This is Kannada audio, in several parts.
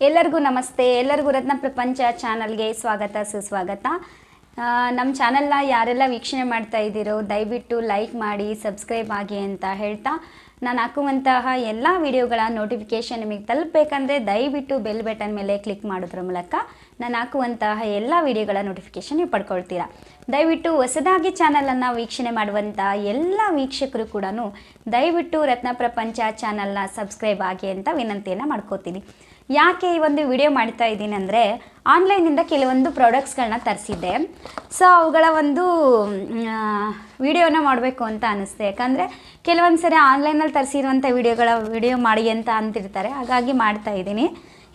ಎಲ್ಲರಿಗೂ ನಮಸ್ತೆ. ಎಲ್ಲರಿಗೂ ರತ್ನ ಪ್ರಪಂಚ ಚಾನಲ್ಗೆ ಸ್ವಾಗತ ಸುಸ್ವಾಗತ. ನಮ್ಮ ಚಾನಲ್ನ ಯಾರೆಲ್ಲ ವೀಕ್ಷಣೆ ಮಾಡ್ತಾ ಇದ್ದೀರೋ ದಯವಿಟ್ಟು ಲೈಕ್ ಮಾಡಿ, ಸಬ್ಸ್ಕ್ರೈಬ್ ಆಗಿ ಅಂತ ಹೇಳ್ತಾ, ನಾನು ಹಾಕುವಂತಹ ಎಲ್ಲ ವಿಡಿಯೋಗಳ ನೋಟಿಫಿಕೇಷನ್ ನಿಮಗೆ ತಲುಪಬೇಕಂದ್ರೆ ದಯವಿಟ್ಟು ಬೆಲ್ ಬಟನ್ ಮೇಲೆ ಕ್ಲಿಕ್ ಮಾಡೋದ್ರ ಮೂಲಕ ನಾನು ಹಾಕುವಂತಹ ಎಲ್ಲ ವಿಡಿಯೋಗಳ ನೋಟಿಫಿಕೇಷನ್ ನೀವು ಪಡ್ಕೊಳ್ತೀರಾ. ದಯವಿಟ್ಟು ಹೊಸದಾಗಿ ಚಾನಲನ್ನು ವೀಕ್ಷಣೆ ಮಾಡುವಂಥ ಎಲ್ಲ ವೀಕ್ಷಕರು ಕೂಡ ದಯವಿಟ್ಟು ರತ್ನ ಪ್ರಪಂಚ ಚಾನಲ್ನ ಸಬ್ಸ್ಕ್ರೈಬ್ ಆಗಿ ಅಂತ ವಿನಂತಿಯನ್ನು ಮಾಡ್ಕೋತೀನಿ. ಯಾಕೆ ಈ ಒಂದು ವಿಡಿಯೋ ಮಾಡ್ತಾ ಇದ್ದೀನಿ ಅಂದರೆ, ಆನ್ಲೈನಿಂದ ಕೆಲವೊಂದು ಪ್ರಾಡಕ್ಟ್ಸ್ಗಳನ್ನ ತರಿಸಿದ್ದೆ. ಸೊ ಅವುಗಳ ಒಂದು ವಿಡಿಯೋನ ಮಾಡಬೇಕು ಅಂತ ಅನ್ನಿಸ್ತೆ. ಯಾಕಂದರೆ ಕೆಲವೊಂದು ಸರಿ ಆನ್ಲೈನಲ್ಲಿ ತರಿಸಿರುವಂಥ ವಿಡಿಯೋ ಮಾಡಿ ಅಂತ ಅಂತಿರ್ತಾರೆ. ಹಾಗಾಗಿ ಮಾಡ್ತಾ ಇದ್ದೀನಿ.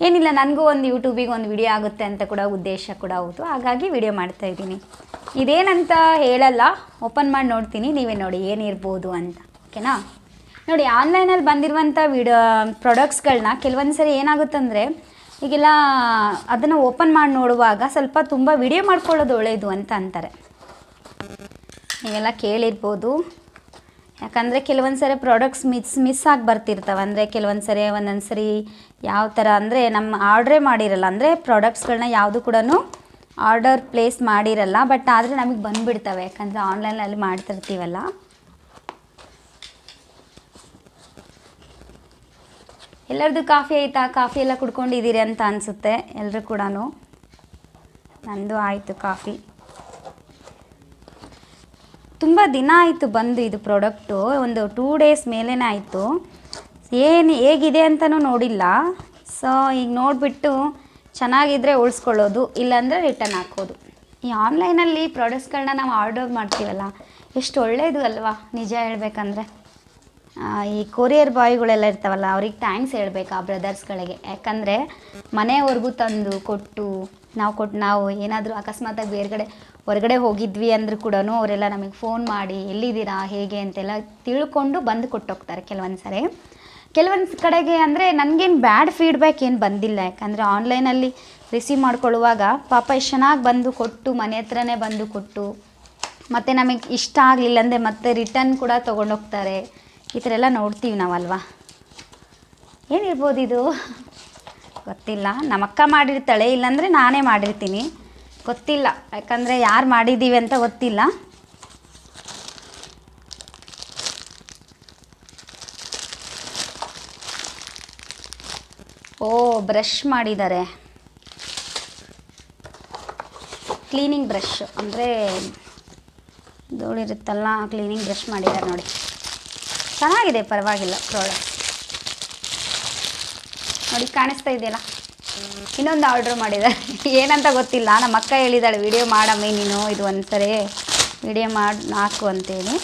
ಏನಿಲ್ಲ, ನನಗೂ ಒಂದು ಯೂಟ್ಯೂಬಿಗೆ ಒಂದು ವಿಡಿಯೋ ಆಗುತ್ತೆ ಅಂತ ಕೂಡ ಉದ್ದೇಶ ಕೂಡ ಹೌದು. ಹಾಗಾಗಿ ವಿಡಿಯೋ ಮಾಡ್ತಾ ಇದ್ದೀನಿ. ಇದೇನಂತ ಹೇಳಲ್ಲ, ಓಪನ್ ಮಾಡಿ ನೋಡ್ತೀನಿ, ನೀವೇ ನೋಡಿ ಏನಿರ್ಬೋದು ಅಂತ. ಓಕೆನಾ? ನೋಡಿ, ಆನ್ಲೈನಲ್ಲಿ ಬಂದಿರುವಂಥ ಪ್ರಾಡಕ್ಟ್ಸ್ಗಳನ್ನ ಕೆಲವೊಂದು ಸರಿ ಏನಾಗುತ್ತಂದರೆ, ಈಗೆಲ್ಲ ಅದನ್ನು ಓಪನ್ ಮಾಡಿ ನೋಡುವಾಗ ಸ್ವಲ್ಪ ತುಂಬ ವಿಡಿಯೋ ಮಾಡ್ಕೊಳ್ಳೋದು ಒಳ್ಳೆಯದು ಅಂತ ಅಂತಾರೆ. ನೀವೆಲ್ಲ ಕೇಳಿರ್ಬೋದು. ಯಾಕಂದರೆ ಕೆಲವೊಂದು ಸರಿ ಪ್ರಾಡಕ್ಟ್ಸ್ ಮಿಸ್ ಆಗಿ ಬರ್ತಿರ್ತವೆ. ಅಂದರೆ ಕೆಲವೊಂದು ಸರಿ ಒಂದೊಂದು ಸರಿ ಯಾವ ಥರ ಅಂದರೆ, ನಮ್ಮ ಆರ್ಡ್ರೇ ಮಾಡಿರಲ್ಲ, ಅಂದರೆ ಪ್ರಾಡಕ್ಟ್ಸ್ಗಳನ್ನ ಯಾವುದು ಕೂಡ ಆರ್ಡರ್ ಪ್ಲೇಸ್ ಮಾಡಿರಲ್ಲ, ಬಟ್ ಆದರೆ ನಮಗೆ ಬಂದುಬಿಡ್ತವೆ. ಯಾಕಂದರೆ ಆನ್ಲೈನಲ್ಲಿ ಮಾಡ್ತಿರ್ತೀವಲ್ಲ. ಎಲ್ಲರದ್ದು ಕಾಫಿ ಆಯಿತಾ? ಕಾಫಿ ಎಲ್ಲ ಕುಡ್ಕೊಂಡಿದ್ದೀರಿ ಅಂತ ಅನಿಸುತ್ತೆ ಎಲ್ಲರೂ ಕೂಡ. ನಂದು ಆಯಿತು ಕಾಫಿ. ತುಂಬ ದಿನ ಆಯಿತು ಬಂದು ಇದು ಪ್ರಾಡಕ್ಟು, ಒಂದು 2 ಡೇಸ್ ಮೇಲೇ ಆಯಿತು. ಹೇಗಿದೆ ಅಂತಲೂ ನೋಡಿಲ್ಲ. ಸೊ ಈಗ ನೋಡಿಬಿಟ್ಟು ಚೆನ್ನಾಗಿದ್ದರೆ ಉಳಿಸ್ಕೊಳ್ಳೋದು, ಇಲ್ಲಾಂದರೆ ರಿಟರ್ನ್ ಹಾಕೋದು. ಈ ಆನ್ಲೈನಲ್ಲಿ ಪ್ರಾಡಕ್ಟ್ಸ್ಗಳನ್ನ ನಾವು ಆರ್ಡರ್ ಮಾಡ್ತೀವಲ್ಲ, ಎಷ್ಟು ಒಳ್ಳೆಯದು ಅಲ್ವಾ ನಿಜ ಹೇಳ್ಬೇಕಂದ್ರೆ. ಈ ಕೊರಿಯರ್ ಬಾಯ್ಗಳೆಲ್ಲ ಇರ್ತಾವಲ್ಲ, ಅವ್ರಿಗೆ ಥ್ಯಾಂಕ್ಸ್ ಹೇಳಬೇಕು ಆ ಬ್ರದರ್ಸ್ಗಳಿಗೆ. ಯಾಕಂದರೆ ಮನೆಯವ್ರಿಗೂ ತಂದು ಕೊಟ್ಟು ನಾವು ಏನಾದರೂ ಅಕಸ್ಮಾತಾಗಿ ಹೊರಗಡೆ ಹೋಗಿದ್ವಿ ಅಂದರೂ ಕೂಡ ಅವರೆಲ್ಲ ನಮಗೆ ಫೋನ್ ಮಾಡಿ ಎಲ್ಲಿದ್ದೀರಾ ಹೇಗೆ ಅಂತೆಲ್ಲ ತಿಳ್ಕೊಂಡು ಬಂದು ಕೊಟ್ಟೋಗ್ತಾರೆ. ಕೆಲವೊಂದು ಕಡೆಗೆ ಅಂದರೆ ನನಗೇನು ಬ್ಯಾಡ್ ಫೀಡ್ಬ್ಯಾಕ್ ಏನು ಬಂದಿಲ್ಲ. ಯಾಕಂದರೆ ಆನ್ಲೈನಲ್ಲಿ ರಿಸೀವ್ ಮಾಡ್ಕೊಳ್ಳುವಾಗ ಪಾಪ ಎಷ್ಟು ಚೆನ್ನಾಗಿ ಬಂದು ಕೊಟ್ಟು, ಮನೆ ಹತ್ರನೇ ಬಂದು ಕೊಟ್ಟು, ಮತ್ತು ನಮಗೆ ಇಷ್ಟ ಆಗಲಿಲ್ಲ ಅಂದರೆ ಮತ್ತೆ ರಿಟರ್ನ್ ಕೂಡ ತೊಗೊಂಡೋಗ್ತಾರೆ. ಈ ಥರ ಎಲ್ಲ ನೋಡ್ತೀವಿ ನಾವಲ್ವಾ. ಏನಿರ್ಬೋದು ಇದು ಗೊತ್ತಿಲ್ಲ. ನಮ್ಮಕ್ಕ ಮಾಡಿರ್ತಾಳೆ, ಇಲ್ಲಾಂದರೆ ನಾನೇ ಮಾಡಿರ್ತೀನಿ, ಗೊತ್ತಿಲ್ಲ. ಯಾಕಂದರೆ ಯಾರು ಮಾಡಿದ್ದೀವಿ ಅಂತ ಗೊತ್ತಿಲ್ಲ. ಓ, ಬ್ರಷ್ ಮಾಡಿದ್ದಾರೆ. ಕ್ಲೀನಿಂಗ್ ಬ್ರಷ್ ಅಂದರೆ ಧೂಳಿರುತ್ತಲ್ಲ, ಕ್ಲೀನಿಂಗ್ ಬ್ರಷ್ ಮಾಡಿದ್ದಾರೆ ನೋಡಿ. ಚೆನ್ನಾಗಿದೆ, ಪರವಾಗಿಲ್ಲ ಪ್ರಾಡಕ್ಟ್. ನೋಡಿ, ಕಾಣಿಸ್ತಾ ಇದೆಯಲ್ಲ. ಇನ್ನೊಂದು ಆರ್ಡ್ರ್ ಮಾಡಿದ್ದಾರೆ. ಏನಂತ ಗೊತ್ತಿಲ್ಲ. ನಮ್ಮ ಅಕ್ಕ ಹೇಳಿದ್ದಾಳೆ, ವಿಡಿಯೋ ಮಾಡಮ್ಮಿ ನೀನು, ಇದು ಒಂದು ಸರಿ ವಿಡಿಯೋ ಮಾಡಿ ಹಾಕು ಅಂತೇಳಿ.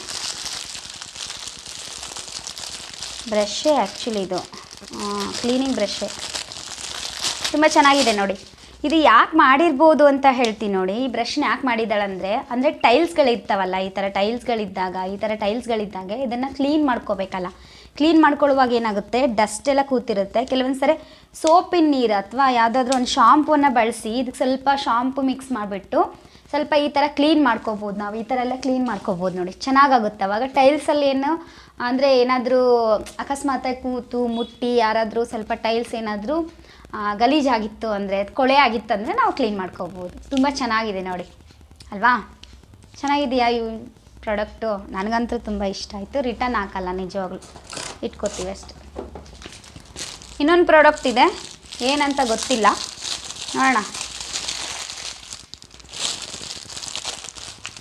ಬ್ರಷೇ ಆ್ಯಕ್ಚುಲಿ ಇದು, ಕ್ಲೀನಿಂಗ್ ಬ್ರಷೇ. ತುಂಬ ಚೆನ್ನಾಗಿದೆ ನೋಡಿ. ಇದು ಯಾಕೆ ಮಾಡಿರ್ಬೋದು ಅಂತ ಹೇಳ್ತೀನಿ ನೋಡಿ. ಈ ಬ್ರಷ್ನ ಯಾಕೆ ಮಾಡಿದ್ದಾಳಂದರೆ ಟೈಲ್ಸ್ಗಳಿರ್ತಾವಲ್ಲ, ಈ ಥರ ಟೈಲ್ಸ್ಗಳಿದ್ದಾಗ ಇದನ್ನು ಕ್ಲೀನ್ ಮಾಡ್ಕೋಬೇಕಲ್ಲ. ಕ್ಲೀನ್ ಮಾಡ್ಕೊಳ್ಳುವಾಗ ಏನಾಗುತ್ತೆ, ಡಸ್ಟ್ ಎಲ್ಲ ಕೂತಿರುತ್ತೆ. ಕೆಲವೊಂದು ಸರಿ ಸೋಪಿನ ನೀರು ಅಥವಾ ಯಾವುದಾದ್ರೂ ಒಂದು ಶಾಂಪೂನ ಬಳಸಿ ಇದಕ್ಕೆ ಸ್ವಲ್ಪ ಶಾಂಪು ಮಿಕ್ಸ್ ಮಾಡಿಬಿಟ್ಟು ಸ್ವಲ್ಪ ಈ ಥರ ಕ್ಲೀನ್ ಮಾಡ್ಕೋಬೋದು. ನಾವು ಈ ಥರ ಎಲ್ಲ ಕ್ಲೀನ್ ಮಾಡ್ಕೋಬೋದು ನೋಡಿ, ಚೆನ್ನಾಗಾಗುತ್ತೆ. ಅವಾಗ ಟೈಲ್ಸಲ್ಲಿ ಅಂದರೆ ಏನಾದರೂ ಅಕಸ್ಮಾತಾಗಿ ಕೂತು ಮುಟ್ಟಿ ಯಾರಾದರೂ ಸ್ವಲ್ಪ ಟೈಲ್ಸ್ ಏನಾದರೂ ಗಲೀಜಾಗಿತ್ತು ಅಂದರೆ, ಕೊಳೆ ಆಗಿತ್ತು ಅಂದರೆ ನಾವು ಕ್ಲೀನ್ ಮಾಡ್ಕೋಬೋದು. ತುಂಬ ಚೆನ್ನಾಗಿದೆ ನೋಡಿ ಅಲ್ವಾ. ಚೆನ್ನಾಗಿದೆಯಾ ಈ ಪ್ರಾಡಕ್ಟು? ನನಗಂತೂ ತುಂಬ ಇಷ್ಟ ಆಯಿತು. ರಿಟರ್ನ್ ಹಾಕಲ್ಲ, ನಿಜವಾಗ್ಲೂ ಇಟ್ಕೋತೀವಿ ಅಷ್ಟೆ. ಇನ್ನೊಂದು ಪ್ರಾಡಕ್ಟ್ ಇದೆ, ಏನಂತ ಗೊತ್ತಿಲ್ಲ, ನೋಡೋಣ.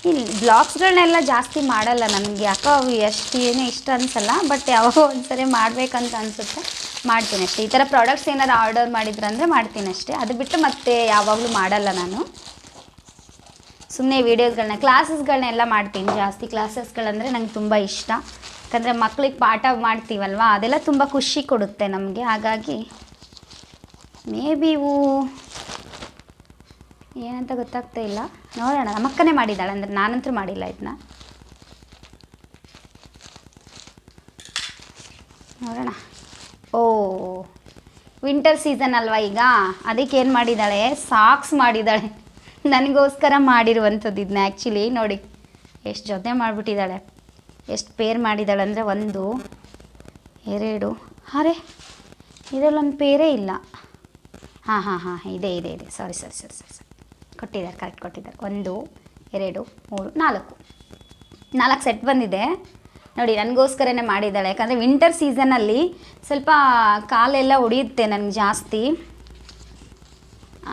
ಇಲ್ಲಿ ಬ್ಲಾಗ್ಸ್ಗಳನ್ನೆಲ್ಲ ಜಾಸ್ತಿ ಮಾಡಲ್ಲ ನನಗೆ, ಯಾಕೋ ಅವು ಏನು ಇಷ್ಟ ಅನಿಸಲ್ಲ. ಬಟ್ ಯಾವಾಗ ಒಂದ್ಸರಿ ಮಾಡಬೇಕಂತ ಅನಿಸುತ್ತೆ, ಮಾಡ್ತೀನಿ ಅಷ್ಟೇ. ಈ ಥರ ಪ್ರಾಡಕ್ಟ್ಸ್ ಏನಾರು ಆರ್ಡರ್ ಮಾಡಿದ್ರಂದರೆ ಮಾಡ್ತೀನಿ ಅಷ್ಟೇ. ಅದು ಬಿಟ್ಟು ಮತ್ತೆ ಯಾವಾಗಲೂ ಮಾಡಲ್ಲ ನಾನು. ಸುಮ್ಮನೆ ವೀಡಿಯೋಸ್ಗಳನ್ನ, ಕ್ಲಾಸಸ್ಗಳನ್ನೆಲ್ಲ ಮಾಡ್ತೀನಿ ಜಾಸ್ತಿ. ಕ್ಲಾಸಸ್ಗಳಂದರೆ ನಂಗೆ ತುಂಬ ಇಷ್ಟ. ಯಾಕಂದರೆ ಮಕ್ಳಿಗೆ ಪಾಠ ಮಾಡ್ತೀವಲ್ವ, ಅದೆಲ್ಲ ತುಂಬ ಖುಷಿ ಕೊಡುತ್ತೆ ನಮಗೆ. ಹಾಗಾಗಿ ಮೇ ಬಿ ಇವು ಏನಂತ ಗೊತ್ತಾಗ್ತಾ ಇಲ್ಲ, ನೋಡೋಣ. ನಮ್ಮಕ್ಕನೇ ಮಾಡಿದ್ದಾಳೆ, ಅಂದರೆ ನಾನಂತೂ ಮಾಡಿಲ್ಲ ಇದನ್ನ. ನೋಡೋಣ. ಓ, ವಿಂಟರ್ ಸೀಸನ್ ಅಲ್ವಾ ಈಗ, ಅದಕ್ಕೆ ಏನು ಮಾಡಿದ್ದಾಳೆ, ಸಾಕ್ಸ್ ಮಾಡಿದ್ದಾಳೆ. ನನಗೋಸ್ಕರ ಮಾಡಿರುವಂಥದ್ದು ಇದನ್ನ. ಆ್ಯಕ್ಚುಲಿ ನೋಡಿ ಎಷ್ಟು ಜೊತೆ ಮಾಡಿಬಿಟ್ಟಿದ್ದಾಳೆ, ಎಷ್ಟು ಪೇರ್ ಮಾಡಿದ್ದಾಳೆ ಅಂದರೆ 1 2 ಅರೆ ಇದರಲ್ಲೊಂದು ಪೇರೇ ಇಲ್ಲ. ಹಾಂ ಇದೆ ಸಾರಿ ಕೊಟ್ಟಿದ್ದಾರೆ, ಕರೆಕ್ಟ್ ಕೊಟ್ಟಿದ್ದಾರೆ. 1 2 3 4 ಸೆಟ್ ಬಂದಿದೆ ನೋಡಿ. ನನಗೋಸ್ಕರನೇ ಮಾಡಿದ್ದಾಳೆ, ಯಾಕಂದರೆ ವಿಂಟರ್ ಸೀಸನಲ್ಲಿ ಸ್ವಲ್ಪ ಕಾಲೆಲ್ಲ ಉಡಿಯುತ್ತೆ ನನಗೆ ಜಾಸ್ತಿ,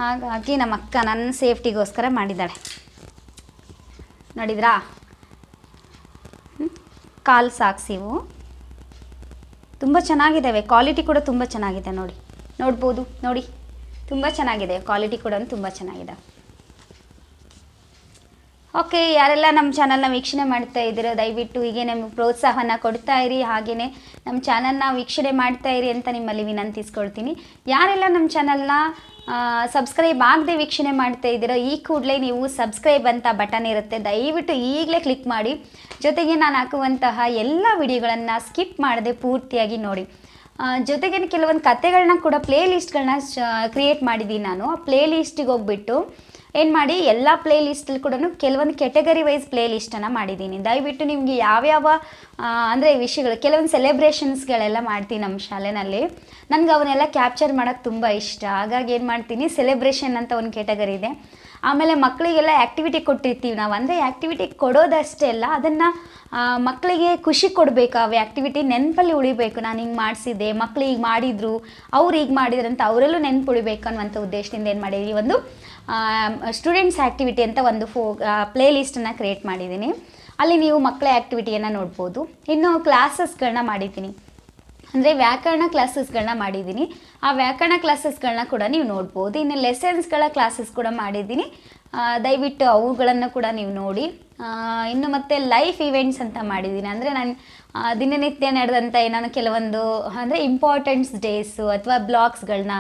ಹಾಗಾಗಿ ನಮ್ಮ ಅಕ್ಕ ನನ್ನ ಸೇಫ್ಟಿಗೋಸ್ಕರ ಮಾಡಿದ್ದಾಳೆ. ನೋಡಿದ್ರಾ, ಕಾಲು ಸಾಕ್ಸ್ ಇವು ತುಂಬ ಚೆನ್ನಾಗಿದ್ದಾವೆ. ಕ್ವಾಲಿಟಿ ಕೂಡ ತುಂಬ ಚೆನ್ನಾಗಿದೆ ನೋಡ್ಬೋದು ನೋಡಿ, ತುಂಬ ಚೆನ್ನಾಗಿದೆ. ಕ್ವಾಲಿಟಿ ಕೂಡ ತುಂಬ ಚೆನ್ನಾಗಿದೆ. ಓಕೆ, ಯಾರೆಲ್ಲ ನಮ್ಮ ಚಾನಲ್ನ ವೀಕ್ಷಣೆ ಮಾಡ್ತಾ ಇದ್ದೀರೋ ದಯವಿಟ್ಟು ಹೀಗೆ ನಮಗೆ ಪ್ರೋತ್ಸಾಹನ ಕೊಡ್ತಾ ಇರಿ, ಹಾಗೆಯೇ ನಮ್ಮ ಚಾನಲ್ನ ವೀಕ್ಷಣೆ ಮಾಡ್ತಾ ಇರಿ ಅಂತ ನಿಮ್ಮಲ್ಲಿ ವಿನಂತಿಸ್ಕೊಳ್ತೀನಿ. ಯಾರೆಲ್ಲ ನಮ್ಮ ಚಾನಲ್ನ ಸಬ್ಸ್ಕ್ರೈಬ್ ಆಗದೆ ವೀಕ್ಷಣೆ ಮಾಡ್ತಾ ಇದ್ದೀರೋ ಈ ಕೂಡಲೇ ನೀವು ಸಬ್ಸ್ಕ್ರೈಬ್ ಅಂತ ಬಟನ್ ಇರುತ್ತೆ, ದಯವಿಟ್ಟು ಈಗಲೇ ಕ್ಲಿಕ್ ಮಾಡಿ. ಜೊತೆಗೆ ನಾನು ಹಾಕುವಂತಹ ಎಲ್ಲ ವಿಡಿಯೋಗಳನ್ನು ಸ್ಕಿಪ್ ಮಾಡದೆ ಪೂರ್ತಿಯಾಗಿ ನೋಡಿ. ಜೊತೆಗೆ ಕೆಲವೊಂದು ಕತೆಗಳನ್ನ ಕೂಡ ಪ್ಲೇ ಲಿಸ್ಟ್ಗಳನ್ನ ಕ್ರಿಯೇಟ್ ಮಾಡಿದ್ದೀನಿ ನಾನು. ಆ ಪ್ಲೇ ಲಿಸ್ಟಿಗೆ ಹೋಗ್ಬಿಟ್ಟು ಏನು ಮಾಡಿ, ಎಲ್ಲ ಪ್ಲೇ ಲಿಸ್ಟಲ್ಲಿ ಕೂಡ ಕೆಲವೊಂದು ಕೆಟಗರಿ ವೈಸ್ ಪ್ಲೇ ಲಿಸ್ಟನ್ನು ಮಾಡಿದ್ದೀನಿ. ದಯವಿಟ್ಟು ನಿಮಗೆ ಯಾವ್ಯಾವ ಅಂದರೆ ವಿಷಯಗಳು, ಕೆಲವೊಂದು ಸೆಲೆಬ್ರೇಷನ್ಸ್ಗಳೆಲ್ಲ ಮಾಡ್ತೀನಿ ನಮ್ಮ ಶಾಲೆಯಲ್ಲಿ, ನನಗೆ ಅವನ್ನೆಲ್ಲ ಕ್ಯಾಪ್ಚರ್ ಮಾಡೋಕ್ಕೆ ತುಂಬ ಇಷ್ಟ. ಹಾಗಾಗಿ ಏನು ಮಾಡ್ತೀನಿ, ಸೆಲೆಬ್ರೇಷನ್ ಅಂತ ಒಂದು ಕೆಟಗರಿ ಇದೆ. ಆಮೇಲೆ ಮಕ್ಕಳಿಗೆಲ್ಲ ಆ್ಯಕ್ಟಿವಿಟಿ ಕೊಟ್ಟಿರ್ತೀವಿ ನಾವು, ಅಂದರೆ ಆ್ಯಕ್ಟಿವಿಟಿ ಕೊಡೋದಷ್ಟೇ ಅಲ್ಲ, ಅದನ್ನು ಮಕ್ಕಳಿಗೆ ಖುಷಿ ಕೊಡಬೇಕು. ಅವು ಆ್ಯಕ್ಟಿವಿಟಿ ನೆನಪಲ್ಲಿ ಉಳಿಬೇಕು. ನಾನು ಹಿಂಗೆ ಮಾಡಿಸಿದ್ದೆ, ಮಕ್ಕಳು ಈಗ ಮಾಡಿದರು, ಅವ್ರು ಈಗ ಮಾಡಿದ್ರು ಅಂತ ಅವರಲ್ಲೂ ನೆನಪು ಉಳಿಬೇಕು ಅನ್ನುವಂಥ ಉದ್ದೇಶದಿಂದ ಏನು ಮಾಡಿದ್ದೀವಿ, ಒಂದು ಸ್ಟೂಡೆಂಟ್ಸ್ ಆ್ಯಕ್ಟಿವಿಟಿ ಅಂತ ಒಂದು ಪ್ಲೇ ಲಿಸ್ಟನ್ನು ಕ್ರಿಯೇಟ್ ಮಾಡಿದ್ದೀನಿ. ಅಲ್ಲಿ ನೀವು ಮಕ್ಕಳ ಆ್ಯಕ್ಟಿವಿಟಿಯನ್ನು ನೋಡ್ಬೋದು. ಇನ್ನು ಕ್ಲಾಸಸ್ಗಳನ್ನ ಮಾಡಿದ್ದೀನಿ, ಅಂದರೆ ವ್ಯಾಕರಣ ಕ್ಲಾಸಸ್ಗಳನ್ನ ಮಾಡಿದ್ದೀನಿ. ಆ ವ್ಯಾಕರಣ ಕ್ಲಾಸಸ್ಗಳನ್ನ ಕೂಡ ನೀವು ನೋಡ್ಬೋದು. ಇನ್ನು ಲೆಸನ್ಸ್ಗಳ ಕ್ಲಾಸಸ್ ಕೂಡ ಮಾಡಿದ್ದೀನಿ, ದಯವಿಟ್ಟು ಅವುಗಳನ್ನು ಕೂಡ ನೀವು ನೋಡಿ. ಇನ್ನು ಮತ್ತು ಲೈಫ್ ಇವೆಂಟ್ಸ್ ಅಂತ ಮಾಡಿದ್ದೀನಿ, ಅಂದರೆ ನಾನು ದಿನನಿತ್ಯ ನಡೆದಂಥ ಏನಾದ್ರು ಕೆಲವೊಂದು ಅಂದರೆ ಇಂಪಾರ್ಟೆಂಟ್ಸ್ ಡೇಸು ಅಥವಾ ಬ್ಲಾಗ್ಸ್ಗಳನ್ನ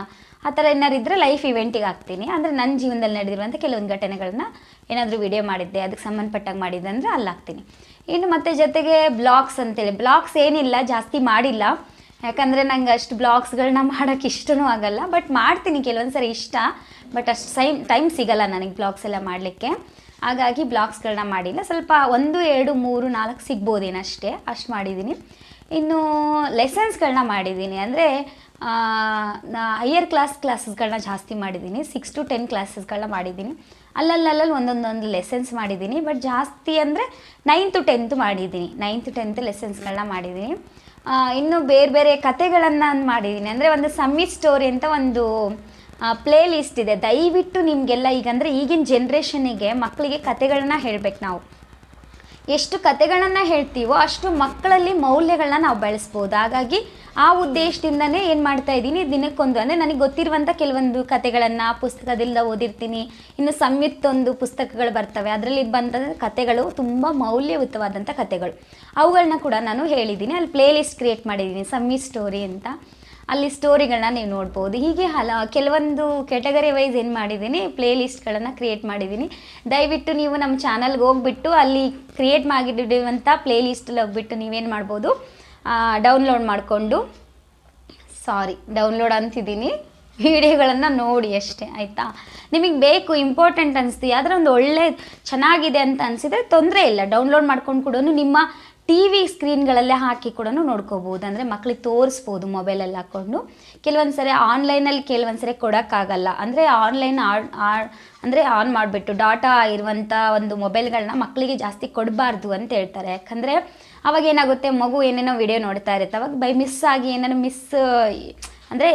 ಆ ಥರ ಏನಾದ್ರು ಇದ್ದರೆ ಲೈಫ್ ಇವೆಂಟಿಗೆ ಹಾಕ್ತೀನಿ. ಅಂದರೆ ನನ್ನ ಜೀವನದಲ್ಲಿ ನಡೆದಿರುವಂಥ ಕೆಲವೊಂದು ಘಟನೆಗಳನ್ನ ಏನಾದರೂ ವಿಡಿಯೋ ಮಾಡಿದ್ದೆ, ಅದಕ್ಕೆ ಸಂಬಂಧಪಟ್ಟಾಗ ಮಾಡಿದ್ದೆ ಅಂದರೆ ಅಲ್ಲಿ ಹಾಕ್ತೀನಿ. ಇನ್ನು ಮತ್ತು ಜೊತೆಗೆ ಬ್ಲಾಗ್ಸ್ ಅಂತೇಳಿ, ಬ್ಲಾಗ್ಸ್ ಏನಿಲ್ಲ ಜಾಸ್ತಿ ಮಾಡಿಲ್ಲ, ಯಾಕಂದರೆ ನಂಗೆ ಅಷ್ಟು ಬ್ಲಾಗ್ಸ್ಗಳನ್ನ ಮಾಡೋಕ್ಕೆ ಇಷ್ಟವೂ ಆಗಲ್ಲ. ಬಟ್ ಮಾಡ್ತೀನಿ ಕೆಲವೊಂದು ಸರಿ ಇಷ್ಟ, ಬಟ್ ಅಷ್ಟು ಟೈಮ್ ಸಿಗಲ್ಲ ನನಗೆ ಬ್ಲಾಗ್ಸ್ ಎಲ್ಲ ಮಾಡಲಿಕ್ಕೆ. ಹಾಗಾಗಿ ಬ್ಲಾಗ್ಸ್ಗಳನ್ನ ಮಾಡಿಲ್ಲ. ಸ್ವಲ್ಪ 1 2 3 4 ಸಿಗ್ಬೋದೇನೋ ಅಷ್ಟು ಮಾಡಿದ್ದೀನಿ. ಇನ್ನು ಲೆಸನ್ಸ್ಗಳನ್ನ ಮಾಡಿದ್ದೀನಿ, ಅಂದರೆ ಹೈಯರ್ ಕ್ಲಾಸಸ್ಗಳನ್ನ ಜಾಸ್ತಿ ಮಾಡಿದ್ದೀನಿ. 6 to 10 ಕ್ಲಾಸಸ್ಗಳನ್ನ ಮಾಡಿದ್ದೀನಿ. ಅಲ್ಲಲ್ಲಿ ಒಂದೊಂದು ಲೆಸನ್ಸ್ ಮಾಡಿದ್ದೀನಿ. ಬಟ್ ಜಾಸ್ತಿ ಅಂದರೆ 9th to 10th ಮಾಡಿದ್ದೀನಿ. 9th to 10th ಲೆಸನ್ಸ್ಗಳನ್ನ ಮಾಡಿದ್ದೀನಿ. ಇನ್ನು ಬೇರೆ ಕತೆಗಳನ್ನು ಮಾಡಿದ್ದೀನಿ, ಅಂದರೆ ಒಂದು ಸಮ್ಮಿ ಸ್ಟೋರಿ ಅಂತ ಒಂದು ಪ್ಲೇ ಲಿಸ್ಟ್ ಇದೆ. ದಯವಿಟ್ಟು ನಿಮಗೆಲ್ಲ ಈಗಂದರೆ ಈಗಿನ ಜನ್ರೇಷನಿಗೆ ಮಕ್ಕಳಿಗೆ ಕತೆಗಳನ್ನ ಹೇಳಬೇಕು. ನಾವು ಎಷ್ಟು ಕತೆಗಳನ್ನು ಹೇಳ್ತೀವೋ ಅಷ್ಟು ಮಕ್ಕಳಲ್ಲಿ ಮೌಲ್ಯಗಳನ್ನ ನಾವು ಬೆಳೆಸ್ಬೋದು. ಹಾಗಾಗಿ ಆ ಉದ್ದೇಶದಿಂದನೇ ಏನು ಮಾಡ್ತಾ ಇದ್ದೀನಿ, ದಿನಕ್ಕೊಂದು, ಅಂದರೆ ನನಗೆ ಗೊತ್ತಿರುವಂಥ ಕೆಲವೊಂದು ಕತೆಗಳನ್ನು ಪುಸ್ತಕದಿಂದ ಓದಿರ್ತೀನಿ. ಇನ್ನು ಸಂಯುಕ್ತೊಂದು ಪುಸ್ತಕಗಳು ಬರ್ತವೆ, ಅದರಲ್ಲಿ ಬಂದ ಕತೆಗಳು ತುಂಬ ಮೌಲ್ಯಯುತವಾದಂಥ ಕತೆಗಳು, ಅವುಗಳನ್ನ ಕೂಡ ನಾನು ಹೇಳಿದ್ದೀನಿ. ಅಲ್ಲಿ ಪ್ಲೇ ಲಿಸ್ಟ್ ಕ್ರಿಯೇಟ್ ಮಾಡಿದ್ದೀನಿ, ಸಮ್ಮಿ ಸ್ಟೋರಿ ಅಂತ. ಅಲ್ಲಿ ಸ್ಟೋರಿಗಳನ್ನ ನೀವು ನೋಡ್ಬೋದು. ಹೀಗೆ ಕೆಲವೊಂದು ಕೆಟಗರಿ ವೈಸ್ ಏನು ಮಾಡಿದ್ದೀನಿ, ಪ್ಲೇ ಲಿಸ್ಟ್ಗಳನ್ನು ಕ್ರಿಯೇಟ್ ಮಾಡಿದ್ದೀನಿ. ದಯವಿಟ್ಟು ನೀವು ನಮ್ಮ ಚಾನಲ್ಗೆ ಹೋಗ್ಬಿಟ್ಟು ಅಲ್ಲಿ ಕ್ರಿಯೇಟ್ ಮಾಡಿರುವಂಥ ಪ್ಲೇ ಲಿಸ್ಟಲ್ಲಿ ಹೋಗ್ಬಿಟ್ಟು ನೀವೇನು ಮಾಡ್ಬೋದು, ಡೌನ್ಲೋಡ್ ಮಾಡಿಕೊಂಡು, ಡೌನ್ಲೋಡ್ ಅಂತಿದ್ದೀನಿ, ವಿಡಿಯೋಗಳನ್ನು ನೋಡಿ ಅಷ್ಟೇ, ಆಯಿತಾ. ನಿಮಗೆ ಬೇಕು, ಇಂಪಾರ್ಟೆಂಟ್ ಅನಿಸ್ತು, ಯಾವ್ದಾರ ಒಂದು ಒಳ್ಳೆ ಚೆನ್ನಾಗಿದೆ ಅಂತ ಅನಿಸಿದರೆ ತೊಂದರೆ ಇಲ್ಲ, ಡೌನ್ಲೋಡ್ ಮಾಡ್ಕೊಂಡು ಕೂಡ ನಿಮ್ಮ TV ಸ್ಕ್ರೀನ್ಗಳಲ್ಲೇ ಹಾಕಿ ಕೂಡ ನೋಡ್ಕೋಬೋದು. ಅಂದರೆ ಮಕ್ಕಳಿಗೆ ತೋರಿಸ್ಬೋದು ಮೊಬೈಲಲ್ಲಿ ಹಾಕ್ಕೊಂಡು. ಕೆಲವೊಂದು ಸರಿ ಆನ್ಲೈನಲ್ಲಿ ಕೆಲವೊಂದು ಸರಿ ಕೊಡೋಕ್ಕಾಗಲ್ಲ, ಅಂದರೆ ಆನ್ಲೈನ್ ಅಂದರೆ ಆನ್ ಮಾಡಿಬಿಟ್ಟು ಡಾಟಾ ಇರುವಂಥ ಒಂದು ಮೊಬೈಲ್ಗಳನ್ನ ಮಕ್ಕಳಿಗೆ ಜಾಸ್ತಿ ಕೊಡಬಾರ್ದು ಅಂತ ಹೇಳ್ತಾರೆ. ಯಾಕಂದರೆ ಅವಾಗ ಏನಾಗುತ್ತೆ, ಮಗು ಏನೇನೋ ವಿಡಿಯೋ ನೋಡ್ತಾ ಇರುತ್ತೆ, ಅವಾಗ ಬೈ ಮಿಸ್ ಆಗಿ ಏನೇನೋ ಅಂದರೆ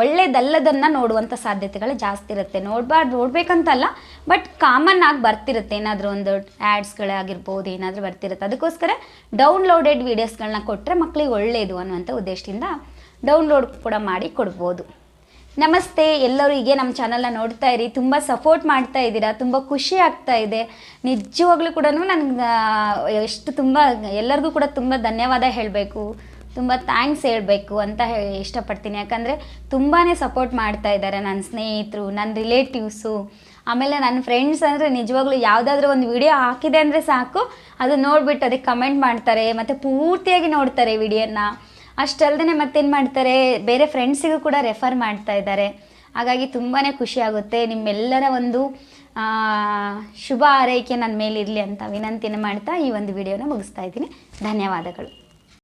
ಒಳ್ಳೆಯದಲ್ಲದನ್ನು ನೋಡುವಂಥ ಸಾಧ್ಯತೆಗಳು ಜಾಸ್ತಿ ಇರುತ್ತೆ. ನೋಡಬೇಕಂತಲ್ಲ, ಬಟ್ ಕಾಮನ್ ಆಗಿ ಬರ್ತಿರುತ್ತೆ, ಏನಾದರೂ ಒಂದು ಆ್ಯಡ್ಸ್ಗಳಾಗಿರ್ಬೋದು, ಏನಾದರೂ ಬರ್ತಿರುತ್ತೆ. ಅದಕ್ಕೋಸ್ಕರ ಡೌನ್ಲೋಡೆಡ್ ವೀಡಿಯೋಸ್ಗಳನ್ನ ಕೊಟ್ಟರೆ ಮಕ್ಕಳಿಗೆ ಒಳ್ಳೆಯದು ಅನ್ನುವಂಥ ಉದ್ದೇಶದಿಂದ ಡೌನ್ಲೋಡ್ ಕೂಡ ಮಾಡಿ ಕೊಡ್ಬೋದು. ನಮಸ್ತೆ, ಎಲ್ಲರೂ ಹೀಗೆ ನಮ್ಮ ಚಾನಲ್ನ ನೋಡ್ತಾ ಇರಿ, ತುಂಬ ಸಪೋರ್ಟ್ ಮಾಡ್ತಾ ಇದ್ದೀರಾ, ತುಂಬ ಖುಷಿ ಆಗ್ತಾ ಇದೆ. ನಿಜವಾಗ್ಲೂ ಕೂಡ ನನಗೆ ಎಲ್ಲರಿಗೂ ಕೂಡ ತುಂಬ ಧನ್ಯವಾದ ಹೇಳಬೇಕು, ತುಂಬ ಥ್ಯಾಂಕ್ಸ್ ಹೇಳಬೇಕು ಅಂತ ಇಷ್ಟಪಡ್ತೀನಿ. ಯಾಕಂದರೆ ತುಂಬಾ ಸಪೋರ್ಟ್ ಮಾಡ್ತಾ ಇದ್ದಾರೆ ನನ್ನ ಸ್ನೇಹಿತರು, ನನ್ನ ರಿಲೇಟಿವ್ಸು, ಆಮೇಲೆ ನನ್ನ ಫ್ರೆಂಡ್ಸ್. ಅಂದರೆ ನಿಜವಾಗ್ಲೂ ಯಾವುದಾದ್ರೂ ಒಂದು ವಿಡಿಯೋ ಹಾಕಿದೆ ಅಂದರೆ ಸಾಕು, ಅದು ನೋಡಿಬಿಟ್ಟು ಅದಕ್ಕೆ ಕಮೆಂಟ್ ಮಾಡ್ತಾರೆ, ಮತ್ತು ಪೂರ್ತಿಯಾಗಿ ನೋಡ್ತಾರೆ ವಿಡಿಯೋನ. ಅಷ್ಟಲ್ಲದೆ ಮತ್ತೇನು ಮಾಡ್ತಾರೆ, ಬೇರೆ ಫ್ರೆಂಡ್ಸಿಗೂ ಕೂಡ ರೆಫರ್ ಮಾಡ್ತಾ ಇದ್ದಾರೆ. ಹಾಗಾಗಿ ತುಂಬಾ ಖುಷಿ ಆಗುತ್ತೆ. ನಿಮ್ಮೆಲ್ಲರ ಒಂದು ಶುಭ ಹಾರೈಕೆ ನನ್ನ ಮೇಲಿರಲಿ ಅಂತ ವಿನಂತಿನ ಮಾಡ್ತಾ ಈ ಒಂದು ವಿಡಿಯೋನ ಮುಗಿಸ್ತಾ ಇದ್ದೀನಿ. ಧನ್ಯವಾದಗಳು.